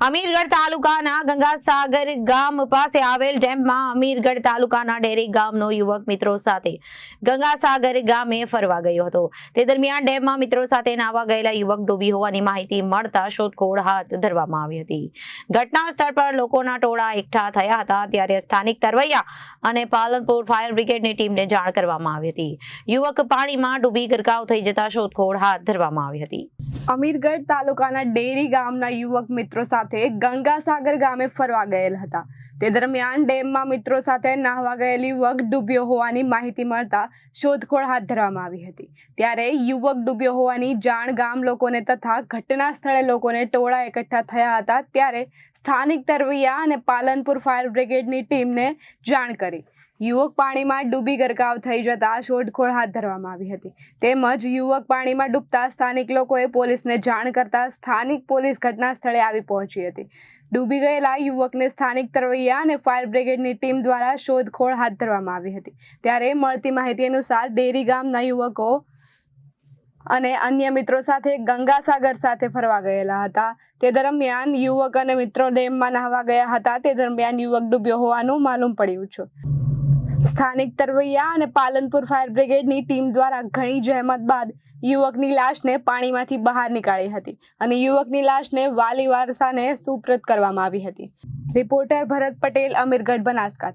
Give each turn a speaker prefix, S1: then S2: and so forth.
S1: અમીરગઢ તાલુકાના ગંગાસાગર ગામ પાસે આવેલ ડેમમાં અમીરગઢ તાલુકાના ડેરી ગામનો યુવક મિત્રો સાથે ગંગાસાગર ગામે ફરવા ગયો હતો। તે દરમિયાન ડેમમાં મિત્રો સાથે નાહવા ગયેલા યુવક ડૂબી હોવાની માહિતી મળતા શોધખોળ હાથ ધરવામાં આવી હતી। ઘટના સ્થળ પર લોકોના ટોળા એકઠા થયા હતા, ત્યારે સ્થાનિક તરવૈયા અને પાલનપુર ફાયર બ્રિગેડની ટીમને જાણ કરવામાં આવી હતી। યુવક પાણીમાં ડૂબી ગરકાવ થઈ જતા શોધખોળ હાથ ધરવામાં આવી હતી।
S2: અમીરગઢ તાલુકાના ડેરી ગામના યુવક મિત્રો સાથે ગંગાસાગર ગામે ફરવા ગયેલ હતા। તે દરમિયાન ડેમમાં મિત્રો સાથે નાહવા ગયેલ યુવક ડૂબ્યો હોવાની માહિતી મળતા શોધખોળ હાથ ધરવામાં આવી હતી। ત્યારે યુવક ડૂબ્યો હોવાની જાણ ગામ લોકોને તથા ઘટના સ્થળે લોકોને ટોળા એકઠા થયા હતા, ત્યારે સ્થાનિક તરવૈયા અને પાલનપુર ફાયર બ્રિગેડની ટીમને જાણ કરી યુવક પાણીમાં ડૂબી ગરકાવ થઈ જતા શોધખોળ હાથ ધરવામાં આવી હતી। તેમજ યુવક પાણીમાં ડૂબતા સ્થાનિક લોકોએ પોલીસને જાણ કરતા સ્થાનિક પોલીસ ઘટના સ્થળે આવી પહોંચી હતી। ડૂબી ગયેલા યુવકને સ્થાનિક તરવૈયા અને ફાયર બ્રિગેડની ટીમ દ્વારા શોધખોળ હાથ ધરવામાં આવી હતી। ત્યારે મળતી માહિતી અનુસાર ડેરી ગામના યુવકો અને અન્ય મિત્રો સાથે ગંગાસાગર સાથે ફરવા ગયેલા હતા। તે દરમિયાન યુવક અને મિત્રો ડેમમાં નહાવા ગયા હતા। તે દરમિયાન યુવક ડૂબ્યો હોવાનું માલુમ પડ્યું છે। સ્થાનિક તરવૈયા અને પાલનપુર ફાયર બ્રિગેડની ટીમ દ્વારા ઘણી જહેમત બાદ યુવકની લાશને પાણીમાંથી બહાર નીકાળી હતી અને યુવકની લાશને વાલી વારસાને સુપ્રત કરવામાં આવી હતી। રિપોર્ટર ભરત પટેલ, અમીરગઢ, બનાસકાંઠા।